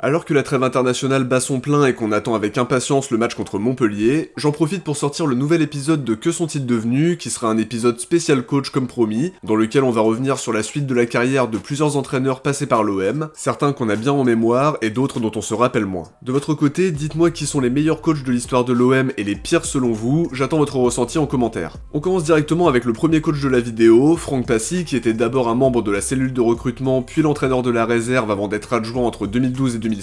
Alors que la trêve internationale bat son plein et qu'on attend avec impatience le match contre Montpellier, j'en profite pour sortir le nouvel épisode de Que sont-ils devenus, qui sera un épisode spécial coach comme promis, dans lequel on va revenir sur la suite de la carrière de plusieurs entraîneurs passés par l'OM, certains qu'on a bien en mémoire et d'autres dont on se rappelle moins. De votre côté, dites-moi qui sont les meilleurs coachs de l'histoire de l'OM et les pires selon vous, j'attends votre ressenti en commentaire. On commence directement avec le premier coach de la vidéo, Franck Passy, qui était d'abord un membre de la cellule de recrutement puis l'entraîneur de la réserve avant d'être adjoint entre 2012 et 2016.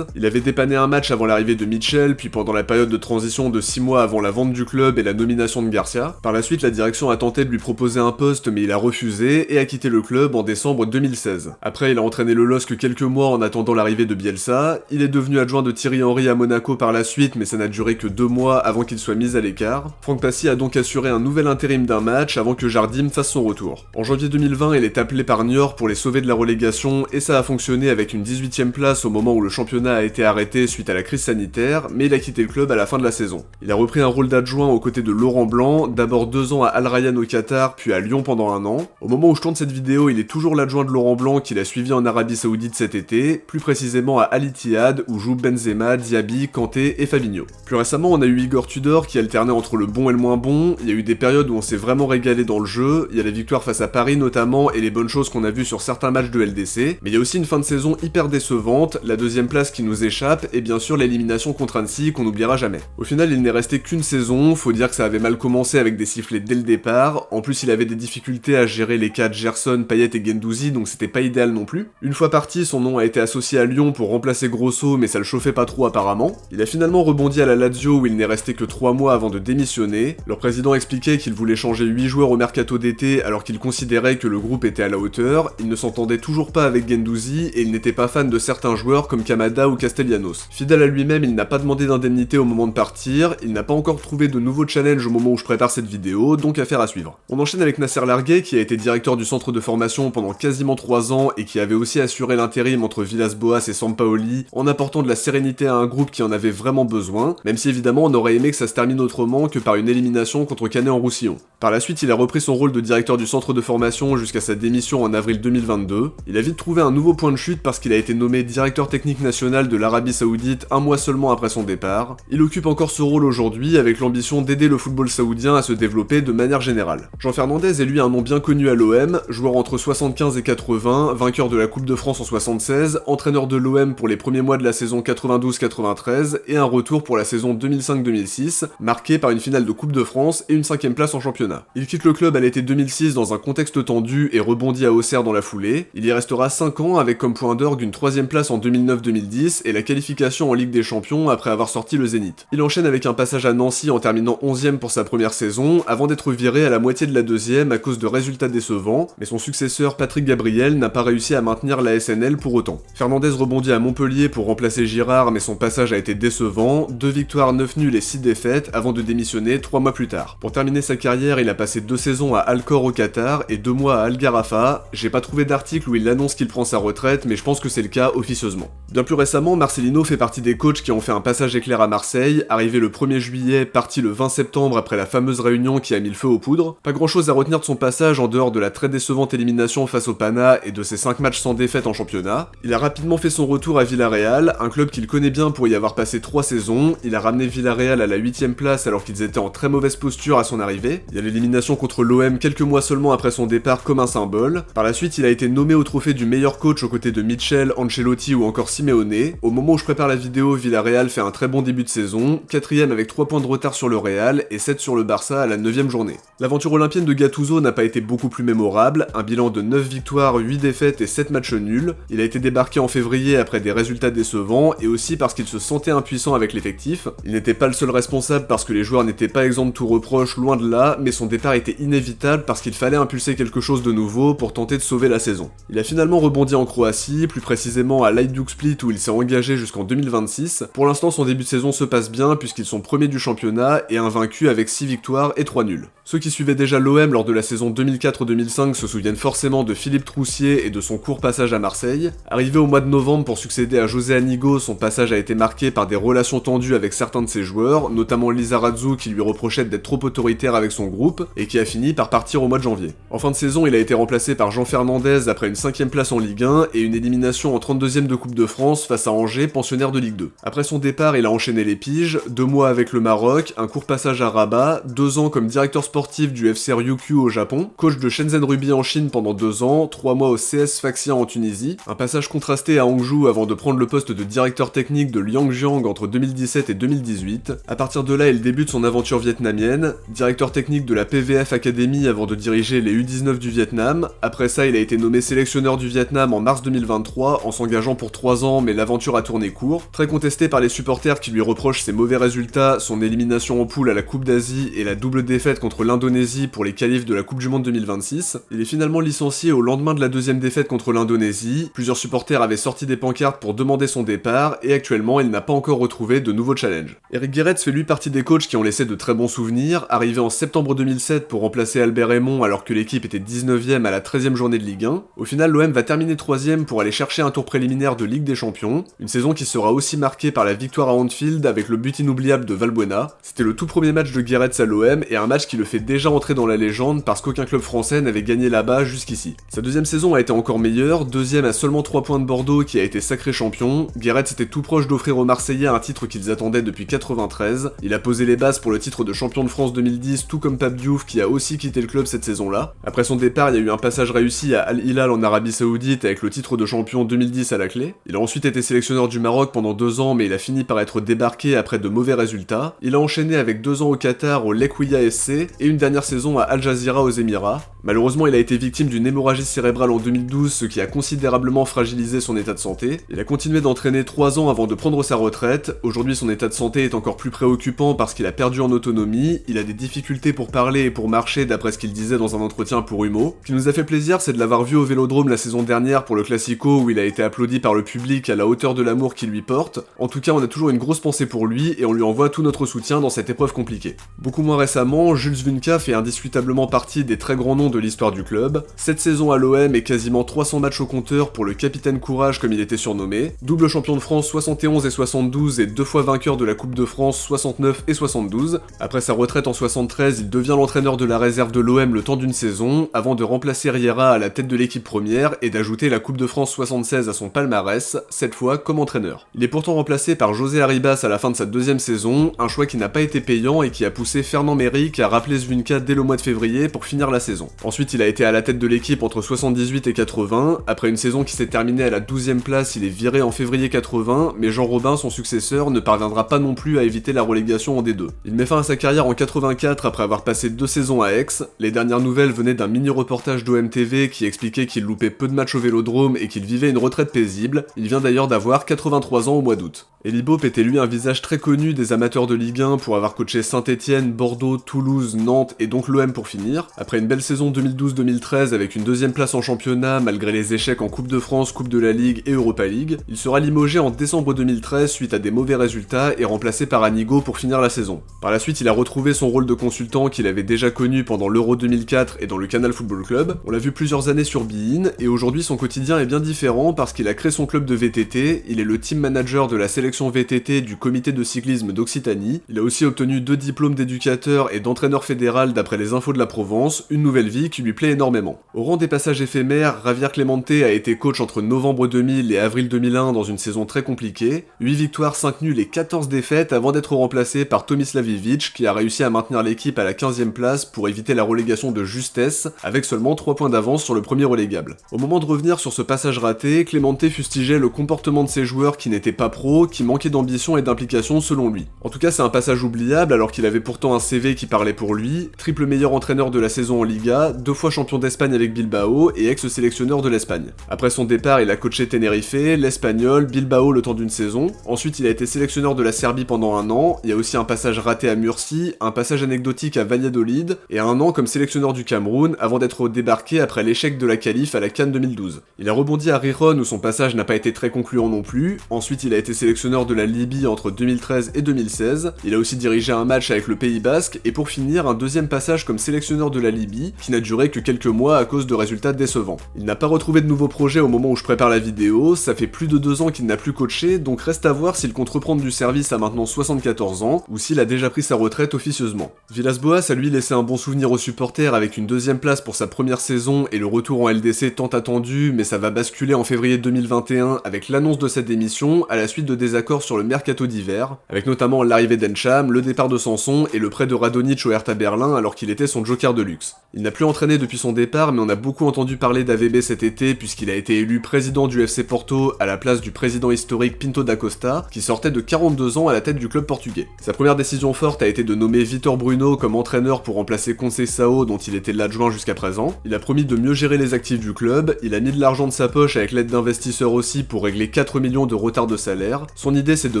Il avait dépanné un match avant l'arrivée de Mitchell, puis pendant la période de transition de 6 mois avant la vente du club et la nomination de Garcia. Par la suite, la direction a tenté de lui proposer un poste, mais il a refusé et a quitté le club en décembre 2016. Après, il a entraîné le LOSC quelques mois en attendant l'arrivée de Bielsa. Il est devenu adjoint de Thierry Henry à Monaco par la suite, mais ça n'a duré que 2 mois avant qu'il soit mis à l'écart. Franck Passy a donc assuré un nouvel intérim d'un match avant que Jardim fasse son retour. En janvier 2020, il est appelé par Niort pour les sauver de la relégation et ça a fonctionné avec une 18e place au moment où le championnat a été arrêté suite à la crise sanitaire, mais il a quitté le club à la fin de la saison. Il a repris un rôle d'adjoint aux côtés de Laurent Blanc, d'abord 2 ans à Al Rayyan au Qatar, puis à Lyon pendant 1 an. Au moment où je tourne cette vidéo, il est toujours l'adjoint de Laurent Blanc qu'il a suivi en Arabie Saoudite cet été, plus précisément à Al Ittihad où jouent Benzema, Diaby, Kanté et Fabinho. Plus récemment, on a eu Igor Tudor qui alternait entre le bon et le moins bon. Il y a eu des périodes où on s'est vraiment régalé dans le jeu, il y a les victoires face à Paris notamment et les bonnes choses qu'on a vues sur certains matchs de LDC, mais il y a aussi une fin de saison hyper décevante, la 2e place qui nous échappe et bien sûr l'élimination contre Annecy qu'on n'oubliera jamais. Au final, il n'est resté qu'une saison, faut dire que ça avait mal commencé avec des sifflets dès le départ, en plus il avait des difficultés à gérer les cas de Gerson, Payet et Guendouzi, donc c'était pas idéal non plus. Une fois parti, son nom a été associé à Lyon pour remplacer Grosso, mais ça le chauffait pas trop apparemment. Il a finalement rebondi à la Lazio où il n'est resté que 3 mois avant de démissionner. Leur président expliquait qu'il voulait changer 8 joueurs au mercato d'été alors qu'il considérait que le groupe était à la hauteur, il ne s'entendait toujours pas avec Guendouzi et il n'était pas fan de certains joueurs comme Kamada ou Castellanos. Fidèle à lui-même, il n'a pas demandé d'indemnité au moment de partir, il n'a pas encore trouvé de nouveaux challenges au moment où je prépare cette vidéo, donc affaire à suivre. On enchaîne avec Nasser Larguet qui a été directeur du centre de formation pendant quasiment 3 ans et qui avait aussi assuré l'intérim entre Villas-Boas et Sampaoli en apportant de la sérénité à un groupe qui en avait vraiment besoin, même si évidemment on aurait aimé que ça se termine autrement que par une élimination contre Canet-en-Roussillon. Par la suite, il a repris son rôle de directeur du centre de formation jusqu'à sa démission en avril 2022. Il a vite trouvé un nouveau point de chute parce qu'il a été nommé directeur technique national de l'Arabie Saoudite 1 mois seulement après son départ. Il occupe encore ce rôle aujourd'hui avec l'ambition d'aider le football saoudien à se développer de manière générale. Jean Fernandez est lui un nom bien connu à l'OM, joueur entre 75 et 80, vainqueur de la Coupe de France en 76, entraîneur de l'OM pour les premiers mois de la saison 92-93 et un retour pour la saison 2005-2006, marqué par une finale de Coupe de France et une 5e place en championnat. Il quitte le club à l'été 2006 dans un contexte tendu et rebondit à Auxerre dans la foulée. Il y restera 5 ans avec comme point d'orgue une 3e place en 2009-2010 et la qualification en Ligue des Champions après avoir sorti le Zénith. Il enchaîne avec un passage à Nancy en terminant 11e pour sa première saison, avant d'être viré à la moitié de la 2e à cause de résultats décevants, mais son successeur Patrick Gabriel n'a pas réussi à maintenir la SNL pour autant. Fernandez rebondit à Montpellier pour remplacer Girard, mais son passage a été décevant, 2 victoires, 9 nuls et 6 défaites avant de démissionner 3 mois plus tard. Pour terminer sa carrière, il a passé 2 saisons à Al Khor au Qatar et 2 mois à Al Gharafa. J'ai pas trouvé d'article où il annonce qu'il prend sa retraite, mais je pense que c'est le cas officieusement. Bien plus récemment, Marcelino fait partie des coachs qui ont fait un passage éclair à Marseille, arrivé le 1er juillet, parti le 20 septembre après la fameuse réunion qui a mis le feu aux poudres. Pas grand chose à retenir de son passage en dehors de la très décevante élimination face au Pana et de ses 5 matchs sans défaite en championnat. Il a rapidement fait son retour à Villarreal, un club qu'il connaît bien pour y avoir passé 3 saisons. Il a ramené Villarreal à la 8e place alors qu'ils étaient en très mauvaise posture à son arrivée. Il y a l'élimination contre l'OM quelques mois seulement après son départ comme un symbole. Par la suite, il a été nommé au trophée du meilleur coach aux côtés de Mitchell, Ancelotti ou encore Simeone. Au moment où je prépare la vidéo, Villarreal fait un très bon début de saison, 4ème avec 3 points de retard sur le Real et 7 sur le Barça à la 9ème journée. L'aventure olympienne de Gattuso n'a pas été beaucoup plus mémorable, un bilan de 9 victoires, 8 défaites et 7 matchs nuls. Il a été débarqué en février après des résultats décevants et aussi parce qu'il se sentait impuissant avec l'effectif. Il n'était pas le seul responsable parce que les joueurs n'étaient pas exempts de tout reproche, loin de là, mais son départ était inévitable parce qu'il fallait impulser quelque chose de nouveau pour tenter de sauver la saison. Il a finalement rebondi en Croatie, plus précisément à l'Hajduk Split où il s'est engagé jusqu'en 2026. Pour l'instant, son début de saison se passe bien puisqu'ils sont premiers du championnat et invaincus avec 6 victoires et 3 nuls. Ceux qui suivaient déjà l'OM lors de la saison 2004-2005 se souviennent forcément de Philippe Troussier et de son court passage à Marseille. Arrivé au mois de novembre pour succéder à José Anigo, son passage a été marqué par des relations tendues avec certains de ses joueurs, notamment Lizarazu qui lui reprochait d'être trop autoritaire avec son groupe, et qui a fini par partir au mois de janvier. En fin de saison, il a été remplacé par Jean Fernandez après une 5ème place en Ligue 1 et une élimination en 32ème de Coupe de France France face à Angers, pensionnaire de Ligue 2. Après son départ, il a enchaîné les piges, 2 mois avec le Maroc, un court passage à Rabat, 2 ans comme directeur sportif du FC Ryukyu au Japon, coach de Shenzhen Ruby en Chine pendant 2 ans, 3 mois au CS Sfaxien en Tunisie, un passage contrasté à Hangzhou avant de prendre le poste de directeur technique de Liangjiang entre 2017 et 2018. À partir de là, il débute son aventure vietnamienne, directeur technique de la PVF Academy avant de diriger les U19 du Vietnam. Après ça, il a été nommé sélectionneur du Vietnam en mars 2023 en s'engageant pour 3 ans, mais l'aventure a tourné court. Très contesté par les supporters qui lui reprochent ses mauvais résultats, son élimination en poule à la Coupe d'Asie et la double défaite contre l'Indonésie pour les qualifs de la Coupe du Monde 2026. Il est finalement licencié au lendemain de la deuxième défaite contre l'Indonésie. Plusieurs supporters avaient sorti des pancartes pour demander son départ et actuellement il n'a pas encore retrouvé de nouveaux challenges. Eric Guéretz fait lui partie des coachs qui ont laissé de très bons souvenirs, arrivé en septembre 2007 pour remplacer Albert Raymond alors que l'équipe était 19ème à la 13ème journée de Ligue 1. Au final, l'OM va terminer 3ème pour aller chercher un tour préliminaire de Ligue des Champions, une saison qui sera aussi marquée par la victoire à Anfield avec le but inoubliable de Valbuena. C'était le tout premier match de Guéretz à l'OM et un match qui le fait déjà entrer dans la légende parce qu'aucun club français n'avait gagné là-bas jusqu'ici. Sa deuxième saison a été encore meilleure, deuxième à seulement 3 points de Bordeaux qui a été sacré champion. Guéretz était tout proche d'offrir aux Marseillais un titre qu'ils attendaient depuis 93. Il a posé les bases pour le titre de champion de France 2010, tout comme Pape Diouf qui a aussi quitté le club cette saison-là. Après son départ, il y a eu un passage réussi à Al Hilal en Arabie Saoudite avec le titre de champion 2010 à la clé. Il a ensuite été sélectionneur du Maroc pendant 2 ans, mais il a fini par être débarqué après de mauvais résultats. Il a enchaîné avec 2 ans au Qatar au Lekhouya SC et une dernière saison à Al Jazeera aux Émirats. Malheureusement, il a été victime d'une hémorragie cérébrale en 2012, ce qui a considérablement fragilisé son état de santé. Il a continué d'entraîner 3 ans avant de prendre sa retraite. Aujourd'hui, son état de santé est encore plus préoccupant parce qu'il a perdu en autonomie, il a des difficultés pour parler et pour marcher d'après ce qu'il disait dans un entretien pour Humo. Ce qui nous a fait plaisir, c'est de l'avoir vu au Vélodrome la saison dernière pour le Classico où il a été applaudi par le public à la hauteur de l'amour qu'il lui porte. En tout cas, on a toujours une grosse pensée pour lui et on lui envoie tout notre soutien dans cette épreuve compliquée. Beaucoup moins récemment, Jules Zvunka fait indiscutablement partie des très grands noms de l'histoire du club. Cette saison à l'OM et quasiment 300 matchs au compteur pour le capitaine Courage comme il était surnommé. Double champion de France 71 et 72 et 2 fois vainqueur de la Coupe de France 69 et 72. Après sa retraite en 73, il devient l'entraîneur de la réserve de l'OM le temps d'une saison, avant de remplacer Riera à la tête de l'équipe première et d'ajouter la Coupe de France 76 à son palmarès, cette fois comme entraîneur. Il est pourtant remplacé par José Arribas à la fin de sa deuxième saison, un choix qui n'a pas été payant et qui a poussé Fernand Méric à rappeler Zvunka dès le mois de février pour finir la saison. Ensuite, il a été à la tête de l'équipe entre 78 et 80, après une saison qui s'est terminée à la 12e place, il est viré en février 80, mais Jean Robin, son successeur, ne parviendra pas non plus à éviter la relégation en D2. Il met fin à sa carrière en 84 après avoir passé 2 saisons à Aix. Les dernières nouvelles venaient d'un mini-reportage d'OMTV qui expliquait qu'il loupait peu de matchs au Vélodrome et qu'il vivait une retraite paisible. Il vient d'ailleurs d'avoir 83 ans au mois d'août. Elie Boep était lui un visage très connu des amateurs de Ligue 1 pour avoir coaché Saint-Etienne, Bordeaux, Toulouse, Nantes et donc l'OM pour finir. Après une belle saison 2012-2013 avec une 2ème place en championnat malgré les échecs en Coupe de France, Coupe de la Ligue et Europa League, il sera limogé en décembre 2013 suite à des mauvais résultats et remplacé par Anigo pour finir la saison. Par la suite, il a retrouvé son rôle de consultant qu'il avait déjà connu pendant l'Euro 2004 et dans le Canal Football Club. On l'a vu plusieurs années sur beIN et aujourd'hui son quotidien est bien différent parce qu'il a créé son club de VTT, il est le team manager de la sélection VTT du comité de cyclisme d'Occitanie. Il a aussi obtenu 2 diplômes d'éducateur et d'entraîneur fédéral d'après les infos de la Provence, une nouvelle vie qui lui plaît énormément. Au rang des passages éphémères, Javier Clemente a été coach entre novembre 2000 et avril 2001 dans une saison très compliquée, 8 victoires, 5 nuls et 14 défaites avant d'être remplacé par Tomislav Ivic qui a réussi à maintenir l'équipe à la 15e place pour éviter la relégation de justesse avec seulement 3 points d'avance sur le premier relégable. Au moment de revenir sur ce passage raté, Clemente fustigeait le comportement de ses joueurs qui n'étaient pas pros, qui manquaient d'ambition et d'implication selon lui. En tout cas, c'est un passage oubliable alors qu'il avait pourtant un CV qui parlait pour lui, triple meilleur entraîneur de la saison en Liga, 2 fois champion d'Espagne avec Bilbao et ex-sélectionneur de l'Espagne. Après son départ, il a coaché Tenerife, l'Espagnol, Bilbao le temps d'une saison. Ensuite, il a été sélectionneur de la Serbie pendant 1 an, il y a aussi un passage raté à Murcie, un passage anecdotique à Valladolid et 1 an comme sélectionneur du Cameroun avant d'être débarqué après l'échec de la qualif à la CAN 2012. Il a rebondi à Rijon où son passage n'a pas été très concluant non plus. Ensuite, il a été sélectionneur sélectionneur de la Libye entre 2013 et 2016. Il a aussi dirigé un match avec le Pays Basque et pour finir un deuxième passage comme sélectionneur de la Libye qui n'a duré que quelques mois à cause de résultats décevants. Il n'a pas retrouvé de nouveaux projets au moment où je prépare la vidéo, ça fait plus de 2 ans qu'il n'a plus coaché, donc reste à voir s'il compte reprendre du service à maintenant 74 ans ou s'il a déjà pris sa retraite officieusement. Villas-Boas a lui laissé un bon souvenir aux supporters avec une deuxième place pour sa première saison et le retour en LDC tant attendu, mais ça va basculer en février 2021 avec l'annonce de cette démission à la suite de désaccords sur le mercato d'hiver, avec notamment l'arrivée d'Encham, le départ de Sanson et le prêt de Radonjic au Hertha Berlin alors qu'il était son joker de luxe. Il n'a plus entraîné depuis son départ, mais on a beaucoup entendu parler d'AVB cet été puisqu'il a été élu président du FC Porto à la place du président historique Pinto da Costa, qui sortait de 42 ans à la tête du club portugais. Sa première décision forte a été de nommer Vitor Bruno comme entraîneur pour remplacer Conceição dont il était l'adjoint jusqu'à présent. Il a promis de mieux gérer les actifs du club, il a mis de l'argent de sa poche avec l'aide d'investisseurs aussi pour régler 4 millions de retard de salaire. Son idée c'est de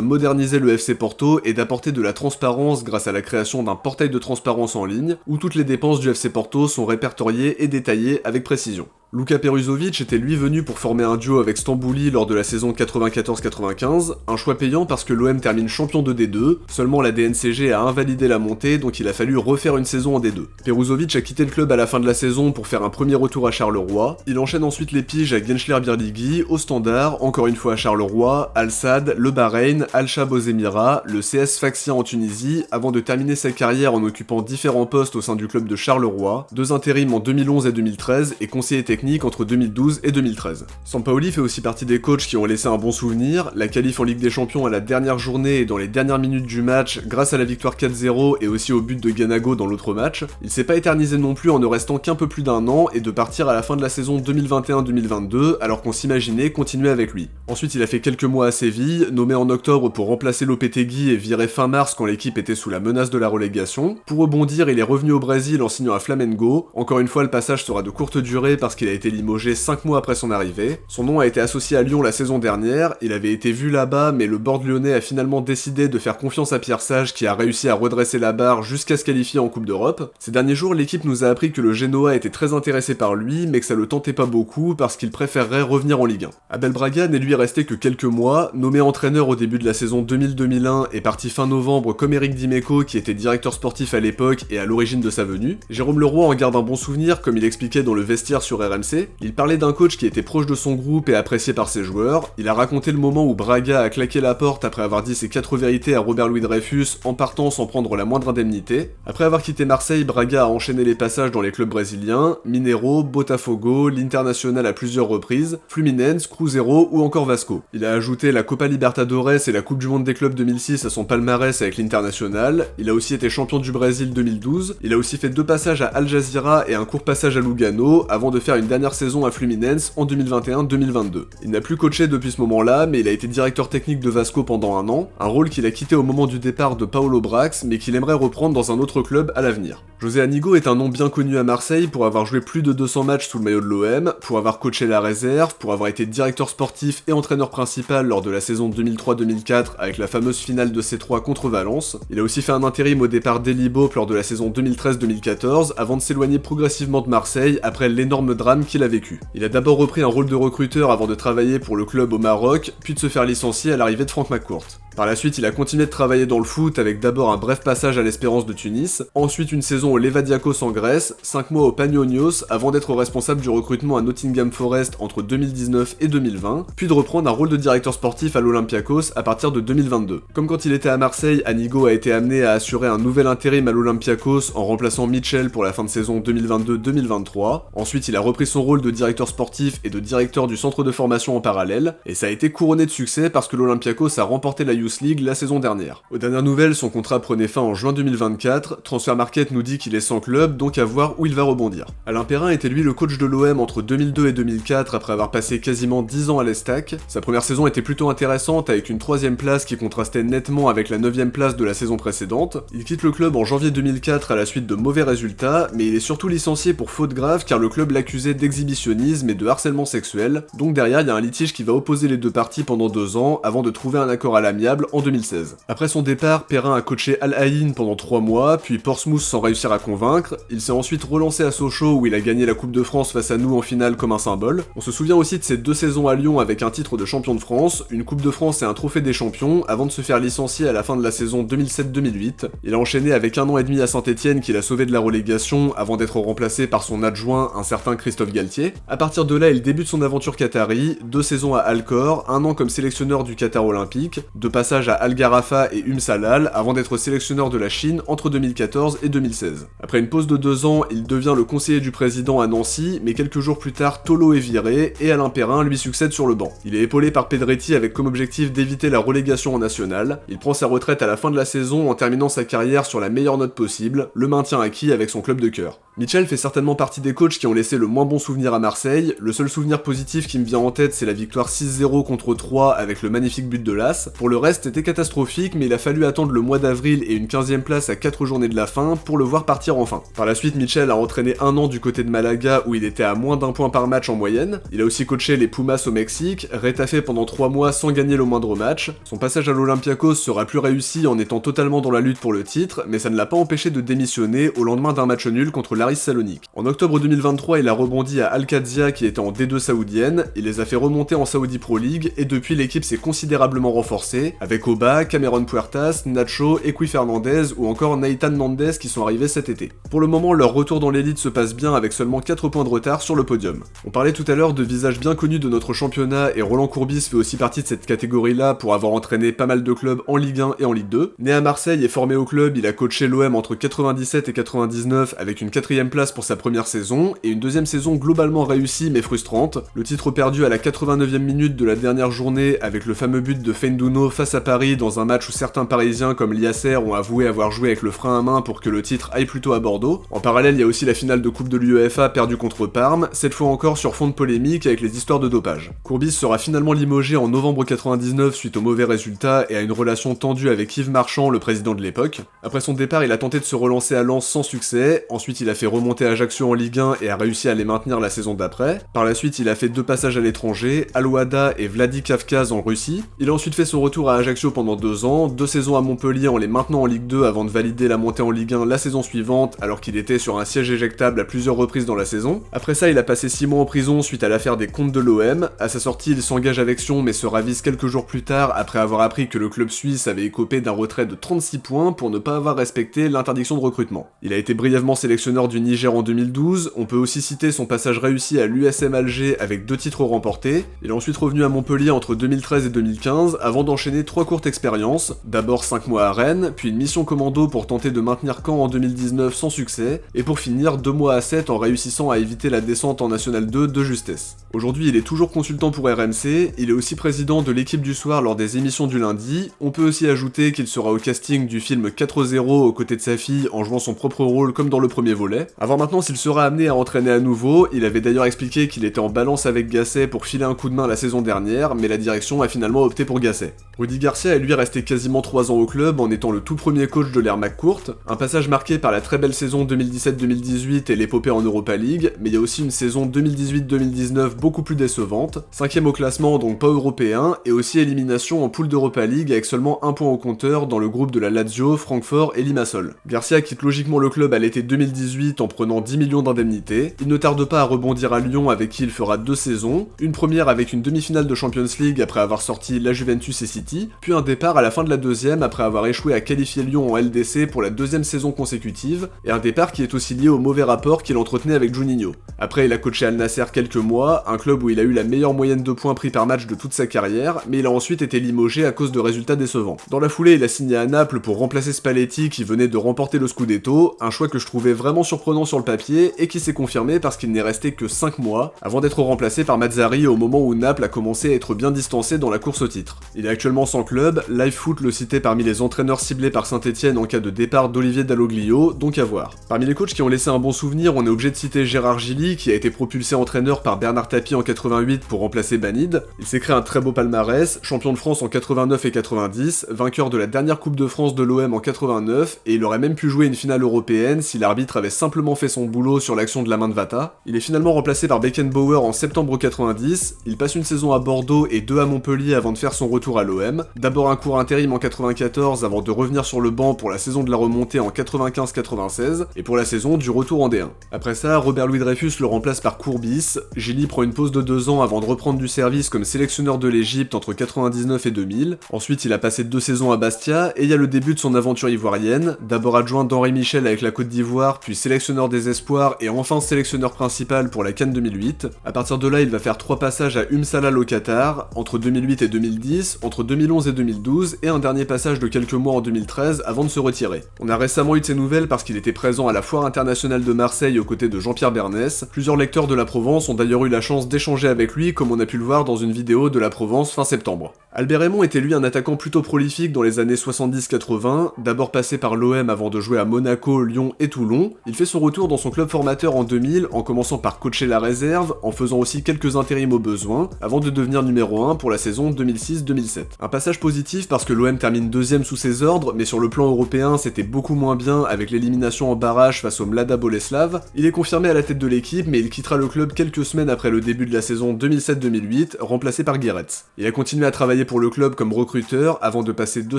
moderniser le FC Porto et d'apporter de la transparence grâce à la création d'un portail de transparence en ligne où toutes les dépenses du FC Porto sont répertoriées et détaillées avec précision. Luka Peruzovic était lui venu pour former un duo avec Stambouli lors de la saison 94-95, un choix payant parce que l'OM termine champion de D2, seulement la DNCG a invalidé la montée donc il a fallu refaire une saison en D2. Peruzovic a quitté le club à la fin de la saison pour faire un premier retour à Charleroi, il enchaîne ensuite les piges à Gençler Birliği, au Standard, encore une fois à Charleroi, Al Sadd, le Bahreïn, Al Shab aux Émirats, le CS Sfaxien en Tunisie, avant de terminer sa carrière en occupant différents postes au sein du club de Charleroi, 2 intérims en 2011 et 2013 et conseiller technique entre 2012 et 2013. Sampaoli fait aussi partie des coachs qui ont laissé un bon souvenir, la qualif en Ligue des Champions à la dernière journée et dans les dernières minutes du match grâce à la victoire 4-0 et aussi au but de Ganago dans l'autre match. Il s'est pas éternisé non plus en ne restant qu'un peu plus d'un an et de partir à la fin de la saison 2021-2022 alors qu'on s'imaginait continuer avec lui. Ensuite il a fait quelques mois à Séville, nommé en octobre pour remplacer Lopetegui et viré fin mars quand l'équipe était sous la menace de la relégation. Pour rebondir, il est revenu au Brésil en signant à Flamengo. Encore une fois le passage sera de courte durée parce qu'il a été limogé 5 mois après son arrivée. Son nom a été associé à Lyon la saison dernière, il avait été vu là-bas mais le board lyonnais a finalement décidé de faire confiance à Pierre Sage qui a réussi à redresser la barre jusqu'à se qualifier en Coupe d'Europe. Ces derniers jours, l'équipe nous a appris que le Genoa était très intéressé par lui mais que ça le tentait pas beaucoup parce qu'il préférerait revenir en Ligue 1. Abel Braga n'est lui resté que quelques mois, nommé entraîneur au début de la saison 2000-2001 et parti fin novembre comme Eric Dimeco qui était directeur sportif à l'époque et à l'origine de sa venue. Jérôme Leroy en garde un bon souvenir comme il expliquait dans le vestiaire sur RMC. Il parlait d'un coach qui était proche de son groupe et apprécié par ses joueurs. Il a raconté le moment où Braga a claqué la porte après avoir dit ses 4 vérités à Robert Louis Dreyfus en partant sans prendre la moindre indemnité. Après avoir quitté Marseille, Braga a enchaîné les passages dans les clubs brésiliens, Mineiro, Botafogo, l'Internacional à plusieurs reprises, Fluminense, Cruzeiro ou encore Vasco. Il a ajouté la Copa Libertadores et la Coupe du Monde des clubs 2006 à son palmarès avec l'Internacional. Il a aussi été champion du Brésil 2012. Il a aussi fait 2 passages à Al Jazeera et un court passage à Lugano avant de faire une dernière saison à Fluminense en 2021-2022. Il n'a plus coaché depuis ce moment-là, mais il a été directeur technique de Vasco pendant un an, un rôle qu'il a quitté au moment du départ de Paulo Brax, mais qu'il aimerait reprendre dans un autre club à l'avenir. José Anigo est un nom bien connu à Marseille pour avoir joué plus de 200 matchs sous le maillot de l'OM, pour avoir coaché la réserve, pour avoir été directeur sportif et entraîneur principal lors de la saison 2003-2004 avec la fameuse finale de C3 contre Valence. Il a aussi fait un intérim au départ d'Eli Boep lors de la saison 2013-2014 avant de s'éloigner progressivement de Marseille après l'énorme drame qu'il a vécu. Il a d'abord repris un rôle de recruteur avant de travailler pour le club au Maroc, puis de se faire licencier à l'arrivée de Franck McCourt. Par la suite, il a continué de travailler dans le foot avec d'abord un bref passage à l'Espérance de Tunis, ensuite une saison au Levadiakos en Grèce, 5 mois au Panionios avant d'être responsable du recrutement à Nottingham Forest entre 2019 et 2020, puis de reprendre un rôle de directeur sportif à l'Olympiakos à partir de 2022. Comme quand il était à Marseille, Anigo a été amené à assurer un nouvel intérim à l'Olympiakos en remplaçant Mitchell pour la fin de saison 2022-2023. Ensuite, il a repris son rôle de directeur sportif et de directeur du centre de formation en parallèle, et ça a été couronné de succès parce que l'Olympiakos a remporté la Youth League la saison dernière. Aux dernières nouvelles, son contrat prenait fin en juin 2024, Transfermarkt nous dit qu'il est sans club, donc à voir où il va rebondir. Alain Perrin était lui le coach de l'OM entre 2002 et 2004 après avoir passé quasiment 10 ans à l'Estac. Sa première saison était plutôt intéressante avec une 3ème place qui contrastait nettement avec la 9ème place de la saison précédente. Il quitte le club en janvier 2004 à la suite de mauvais résultats, mais il est surtout licencié pour faute grave car le club l'accusait d'exhibitionnisme et de harcèlement sexuel, donc derrière il y a un litige qui va opposer les deux parties pendant 2 ans avant de trouver un accord à l'amiable en 2016. Après son départ, Perrin a coaché Al Ain pendant 3 mois, puis Portsmouth sans réussir à convaincre, il s'est ensuite relancé à Sochaux où il a gagné la Coupe de France face à nous en finale comme un symbole. On se souvient aussi de ses 2 saisons à Lyon avec un titre de champion de France, une Coupe de France et un trophée des champions, avant de se faire licencier à la fin de la saison 2007-2008. Il a enchaîné avec 1 an et demi à Saint-Etienne qu'il a sauvé de la relégation avant d'être remplacé par son adjoint, un certain Christophe Galtier. À partir de là, il débute son aventure qatari, 2 saisons à Alcor, 1 an comme sélectionneur du Qatar olympique, 2 passages à Al Gharafa et Salal avant d'être sélectionneur de la Chine entre 2014 et 2016. Après une pause de 2 ans, il devient le conseiller du président à Nancy, mais quelques jours plus tard, Tolo est viré et Alain Perrin lui succède sur le banc. Il est épaulé par Pedretti avec comme objectif d'éviter la relégation en nationale. Il prend sa retraite à la fin de la saison en terminant sa carrière sur la meilleure note possible, le maintien acquis avec son club de cœur. Mitchell fait certainement partie des coachs qui ont laissé le moins bon souvenir à Marseille. Le seul souvenir positif qui me vient en tête, c'est la victoire 6-0 contre 3 avec le magnifique but de Las. Pour le reste, c'était catastrophique, mais il a fallu attendre le mois d'avril et une 15e place à 4 journées de la fin pour le voir partir enfin. Par la suite, Mitchell a entraîné 1 an du côté de Malaga où il était à moins d'1 point par match en moyenne. Il a aussi coaché les Pumas au Mexique, rétaffé pendant 3 mois sans gagner le moindre match. Son passage à l'Olympiakos sera plus réussi en étant totalement dans la lutte pour le titre, mais ça ne l'a pas empêché de démissionner au lendemain d'un match nul contre l'Aris Salonique. En octobre 2023, il a rebondi à Al-Qadsia qui était en D2 saoudienne, il les a fait remonter en Saudi Pro League et depuis l'équipe s'est considérablement renforcée, avec Oba, Cameron Puertas, Nacho, Equi Fernandez ou encore Nathan Nandez qui sont arrivés cet été. Pour le moment, leur retour dans l'élite se passe bien avec seulement 4 points de retard sur le podium. On parlait tout à l'heure de visages bien connus de notre championnat et Roland Courbis fait aussi partie de cette catégorie-là pour avoir entraîné pas mal de clubs en Ligue 1 et en Ligue 2. Né à Marseille et formé au club, il a coaché l'OM entre 97 et 99 avec une 4ème place pour sa première saison et une 2ème saison globalement réussie mais frustrante. Le titre perdu à la 89e minute de la dernière journée avec le fameux but de Fendouno face à Paris dans un match où certains Parisiens comme Liasser ont avoué avoir joué avec le frein à main pour que le titre aille plutôt à Bordeaux. En parallèle, il y a aussi la finale de Coupe de l'UEFA perdue contre Parme, cette fois encore sur fond de polémique avec les histoires de dopage. Courbis sera finalement limogé en novembre 99 suite aux mauvais résultats et à une relation tendue avec Yves Marchand, le président de l'époque. Après son départ, il a tenté de se relancer à Lens sans succès, ensuite il a fait remonter Ajaccio en Ligue 1 et a réussi à les maintenir la saison d'après. Par la suite, il a fait 2 passages à l'étranger, à Louhada et Vladikavkaz en Russie. Il a ensuite fait son retour à Ajaccio pendant 2 ans, 2 saisons à Montpellier en les maintenant en Ligue 2 avant de valider la montée en Ligue 1 la saison suivante alors qu'il était sur un siège éjectable à plusieurs reprises dans la saison. Après ça, il a passé 6 mois en prison suite à l'affaire des comptes de l'OM. À sa sortie, il s'engage avec Sion mais se ravise quelques jours plus tard après avoir appris que le club suisse avait écopé d'un retrait de 36 points pour ne pas avoir respecté l'interdiction de recrutement. Il a été brièvement sélectionneur du Niger en 2012, on peut aussi citer son passage réussi à l'USM Alger avec 2 titres remportés. Il est ensuite revenu à Montpellier entre 2013 et 2015 avant d'enchaîner 3 courtes expériences, d'abord 5 mois à Rennes, puis une mission commando pour tenter de maintenir Caen en 2019 sans succès, et pour finir 2 mois à 7 en réussissant à éviter la descente en National 2 de justesse. Aujourd'hui, il est toujours consultant pour RMC, il est aussi président de l'équipe du soir lors des émissions du lundi. On peut aussi ajouter qu'il sera au casting du film 4-0 aux côtés de sa fille en jouant son propre rôle comme dans le premier volet. À voir maintenant s'il sera amené à entraîner à nouveau, il avait d'ailleurs expliqué qu'il était en balance avec Gasset pour filer un coup de main la saison dernière, mais la direction a finalement opté pour Gasset. Rudy Garcia est lui resté quasiment 3 ans au club en étant le tout premier coach de l'ère McCourt, un passage marqué par la très belle saison 2017-2018 et l'épopée en Europa League, mais il y a aussi une saison 2018-2019 beaucoup plus décevante, 5ème au classement donc pas européen, et aussi élimination en poule d'Europa League avec seulement 1 point au compteur dans le groupe de la Lazio, Francfort et Limassol. Garcia quitte logiquement le club à l'été 2018 en prenant 10 millions d'indemnités, il ne tarde pas à rebondir à Lyon avec qui il fera 2 saisons, une première avec une demi-finale de Champions League après avoir sorti la Juventus et City, puis un départ à la fin de la 2ème après avoir échoué à qualifier Lyon en LDC pour la 2ème saison consécutive, et un départ qui est aussi lié au mauvais rapport qu'il entretenait avec Juninho. Après il a coaché Al Nasser quelques mois, un club où il a eu la meilleure moyenne de points pris par match de toute sa carrière, mais il a ensuite été limogé à cause de résultats décevants. Dans la foulée, il a signé à Naples pour remplacer Spalletti qui venait de remporter le Scudetto, un choix que je trouvais vraiment surprenant sur le papier et qui s'est confirmé parce qu'il n'est resté que 5 mois avant d'être remplacé par Mazzarri au moment où Naples a commencé à être bien distancé dans la course au titre. Il est actuellement sans club, LiveFoot le citait parmi les entraîneurs ciblés par Saint-Etienne en cas de départ d'Olivier Dalloglio, donc à voir. Parmi les coachs qui ont laissé un bon souvenir, on est obligé de citer Gérard Gilly qui a été propulsé entraîneur par Bernard Tapie en 88 pour remplacer Banide. Il s'est créé un très beau palmarès, champion de France en 89 et 90, vainqueur de la dernière Coupe de France de l'OM en 89, et il aurait même pu jouer une finale européenne si l'arbitre avait simplement simplement fait son boulot sur l'action de la main de Vata. Il est finalement remplacé par Beckenbauer en septembre 90, il passe une saison à Bordeaux et 2 à Montpellier avant de faire son retour à l'OM. D'abord un court intérim en 94 avant de revenir sur le banc pour la saison de la remontée en 95-96, et pour la saison du retour en D1. Après ça, Robert Louis Dreyfus le remplace par Courbis, Gilly prend une pause de 2 ans avant de reprendre du service comme sélectionneur de l'Égypte entre 99 et 2000, ensuite il a passé 2 saisons à Bastia, et il y a le début de son aventure ivoirienne, d'abord adjoint d'Henri Michel avec la Côte d'Ivoire, puis sélectionneur des espoirs et enfin sélectionneur principal pour la CAN 2008. À partir de là, il va faire 3 passages à Salal au Qatar, entre 2008 et 2010, entre 2011 et 2012, et un dernier passage de quelques mois en 2013 avant de se retirer. On a récemment eu de ses nouvelles parce qu'il était présent à la Foire internationale de Marseille aux côtés de Jean-Pierre Bernès. Plusieurs lecteurs de la Provence ont d'ailleurs eu la chance d'échanger avec lui, comme on a pu le voir dans une vidéo de la Provence fin septembre. Albert Raymond était lui un attaquant plutôt prolifique dans les années 70-80, d'abord passé par l'OM avant de jouer à Monaco, Lyon et Toulon. Il fait son retour dans son club formateur en 2000 en commençant par coacher la réserve, en faisant aussi quelques intérims au besoin, avant de devenir numéro 1 pour la saison 2006-2007. Un passage positif parce que l'OM termine 2ème sous ses ordres, mais sur le plan européen c'était beaucoup moins bien avec l'élimination en barrage face au Mlada Boleslav. Il est confirmé à la tête de l'équipe, mais il quittera le club quelques semaines après le début de la saison 2007-2008, remplacé par Guéretz. Il a continué à travailler pour le club comme recruteur, avant de passer 2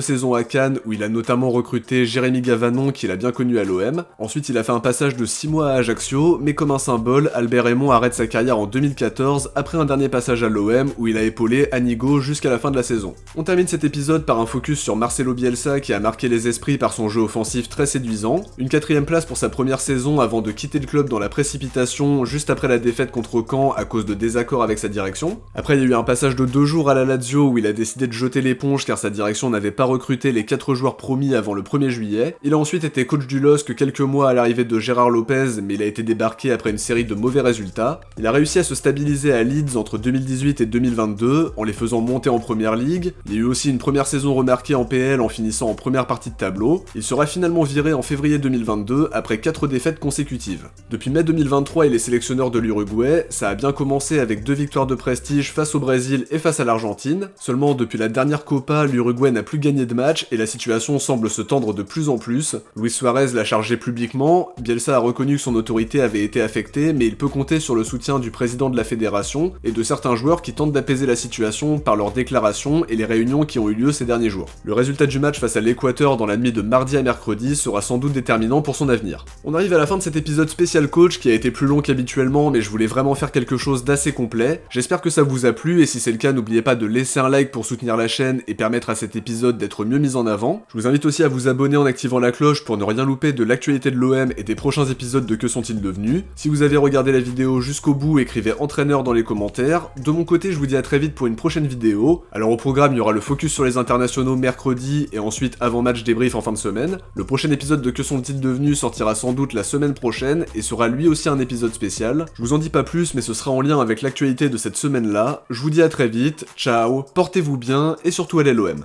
saisons à Cannes où il a notamment recruté Jérémy Gavanon qu'il a bien connu à l'OM. Ensuite il a fait un passage de 6 mois à Ajaccio, mais comme un symbole, Albert Raymond arrête sa carrière en 2014 après un dernier passage à l'OM où il a épaulé Anigo jusqu'à la fin de la saison. On termine cet épisode par un focus sur Marcelo Bielsa qui a marqué les esprits par son jeu offensif très séduisant, une 4ème place pour sa première saison avant de quitter le club dans la précipitation juste après la défaite contre Caen à cause de désaccords avec sa direction. Après il y a eu un passage de 2 jours à la Lazio où il a décidé de jeter l'éponge car sa direction n'avait pas recruté les 4 joueurs promis avant le 1er juillet. Il a ensuite été coach du LOSC quelques mois à l'arrivée de Gérard Lopez, mais il a été débarqué après une série de mauvais résultats. Il a réussi à se stabiliser à Leeds entre 2018 et 2022 en les faisant monter en première ligue. Il y a eu aussi une première saison remarquée en PL en finissant en première partie de tableau. Il sera finalement viré en février 2022 après 4 défaites consécutives. Depuis mai 2023 il est sélectionneur de l'Uruguay, ça a bien commencé avec 2 victoires de prestige face au Brésil et face à l'Argentine. Seulement depuis la dernière Copa, l'Uruguay n'a plus gagné de match et la situation semble se tendre de plus en plus. Luis Suarez l'a chargé publiquement, Bielsa a reconnu que son autorité avait été affectée, mais il peut compter sur le soutien du président de la fédération et de certains joueurs qui tentent d'apaiser la situation par leurs déclarations et les réunions qui ont eu lieu ces derniers jours. Le résultat du match face à l'Équateur dans la nuit de mardi à mercredi sera sans doute déterminant pour son avenir. On arrive à la fin de cet épisode spécial coach qui a été plus long qu'habituellement, mais je voulais vraiment faire quelque chose d'assez complet. J'espère que ça vous a plu et si c'est le cas, n'oubliez pas de laisser un like pour soutenir la chaîne et permettre à cet épisode d'être mieux mis en avant. Je vous invite aussi à vous abonner en activant la cloche pour ne rien louper de l'actualité de l'OM et des prochains épisodes de Que sont-ils devenus. Si vous avez regardé la vidéo jusqu'au bout, écrivez entraîneur dans les commentaires. De mon côté, je vous dis à très vite pour une prochaine vidéo. Alors au programme, il y aura le focus sur les internationaux mercredi et ensuite avant-match débrief en fin de semaine. Le prochain épisode de Que sont-ils devenus sortira sans doute la semaine prochaine et sera lui aussi un épisode spécial. Je vous en dis pas plus, mais ce sera en lien avec l'actualité de cette semaine-là. Je vous dis à très vite, ciao, portez-vous bien et surtout allez l'OM.